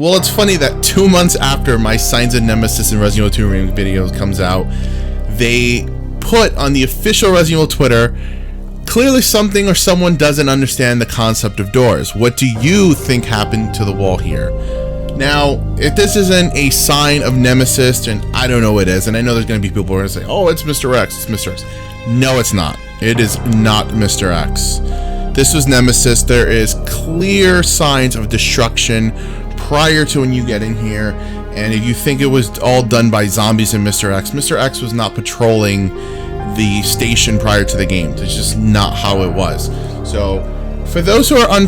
Well, it's funny that 2 months after my Signs of Nemesis and Resident Evil 2 Remake video comes out, they put on the official Resident Evil Twitter, clearly something or someone doesn't understand the concept of doors. What do you think happened to the wall here? Now, if this isn't a sign of Nemesis, and I don't know what it is, and I know there's going to be people who are going to say, oh, it's Mr. X, it's Mr. X. No, it's not. It is not Mr. X. This was Nemesis. There is clear signs of destruction prior to when you get in here, and if you think it was all done by zombies and Mr. X was not patrolling the station prior to the game. It's just not how it was. So for those who are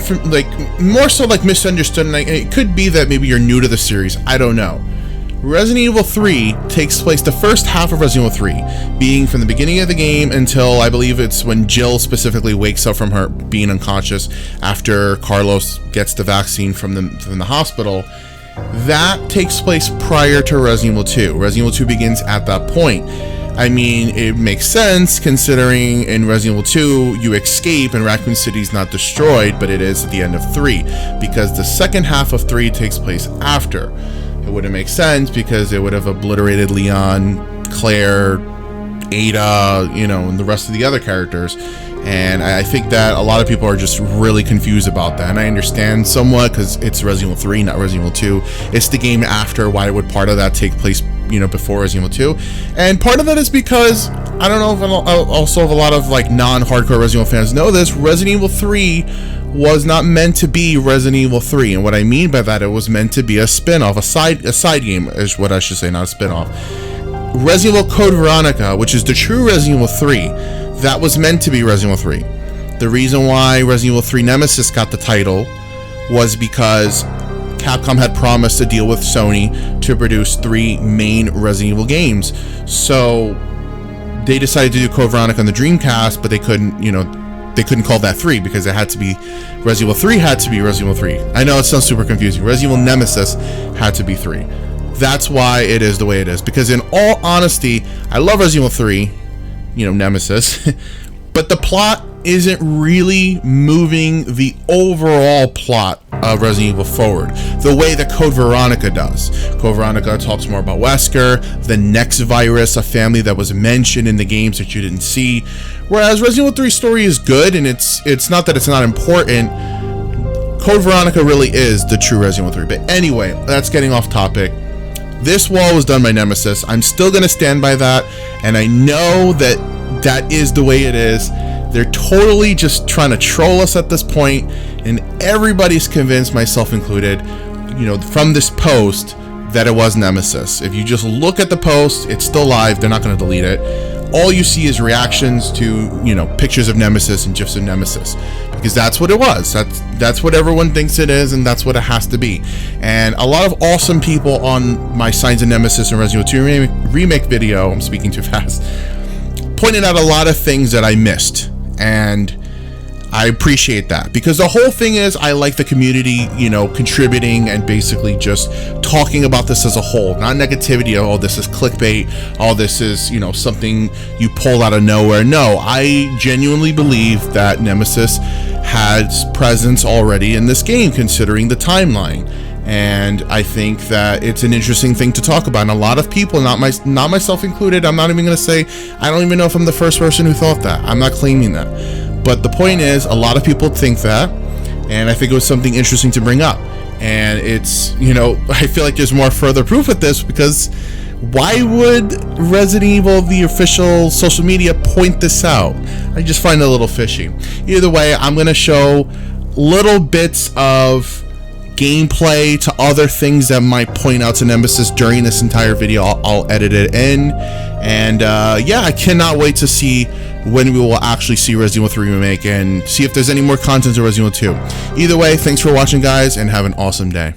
more so misunderstood, and it could be that maybe you're new to the series, I don't know. Resident Evil 3 takes place, the first half of Resident Evil 3 being from the beginning of the game until I believe it's when Jill specifically wakes up from her being unconscious after Carlos gets the vaccine from the hospital. That takes place prior to Resident Evil 2. Resident Evil 2 begins at that point. I mean, it makes sense considering in Resident Evil 2 you escape and Raccoon City is not destroyed, but it is at the end of 3 because the second half of 3 takes place after. It wouldn't make sense because it would have obliterated Leon, Claire, Ada, and the rest of the other characters. And I think that a lot of people are just really confused about that. And I understand somewhat because it's Resident Evil 3, not Resident Evil 2. It's the game after. Why would part of that take place, before Resident Evil 2? And part of that is because, I don't know if also if a lot of non-hardcore Resident Evil fans know this, Resident Evil 3 was not meant to be Resident Evil 3. And what I mean by that, it was meant to be a spin-off, a side game is what I should say, not a spin-off. Resident Evil Code Veronica, which is the true Resident Evil 3, that was meant to be Resident Evil 3. The reason why Resident Evil 3 Nemesis got the title was because Capcom had promised to deal with Sony to produce 3 main Resident Evil games. So they decided to do Code Veronica on the Dreamcast, but they couldn't, they couldn't call that 3 because it had to be Resident Evil 3 had to be Resident Evil 3. I know it sounds super confusing. Resident Evil Nemesis had to be 3. That's why it is the way it is. Because in all honesty, I love Resident Evil 3, Nemesis, but the plot isn't really moving the overall plot of Resident Evil forward the way that Code Veronica does. Code Veronica talks more about Wesker, the next virus, a family that was mentioned in the games that you didn't see, whereas Resident Evil 3's story is good, and it's not that it's not important. Code Veronica really is the true Resident Evil 3. But anyway, that's getting off topic. This wall was done by Nemesis. I'm still going to stand by that, and I know that that is the way it is. They're totally just trying to troll us at this point, and everybody's convinced, myself included, from this post that it was Nemesis. If you just look at the post, it's still live. They're not going to delete it. All you see is reactions to, pictures of Nemesis and GIFs of Nemesis, because that's what it was. That's what everyone thinks it is, and that's what it has to be. And a lot of awesome people on my Signs of Nemesis and Resident Evil 2 remake video, I'm speaking too fast, pointed out a lot of things that I missed, and I appreciate that, because the whole thing is I like the community, contributing and basically just talking about this as a whole, not negativity. Oh, this is clickbait. Oh, this is, something you pulled out of nowhere. No, I genuinely believe that Nemesis has presence already in this game, considering the timeline. And I think that it's an interesting thing to talk about. And a lot of people, not myself included, I'm not even going to say, I don't even know if I'm the first person who thought that. I'm not claiming that. But the point is, a lot of people think that, and I think it was something interesting to bring up. And it's, I feel like there's more further proof with this, because why would Resident Evil, the official social media, point this out? I just find it a little fishy. Either way, I'm going to show little bits of gameplay to other things that might point out to Nemesis during this entire video. I'll edit it in, and yeah, I cannot wait to see when we will actually see Resident Evil 3 Remake and see if there's any more content to Resident Evil 2. Either way, thanks for watching, guys, and have an awesome day.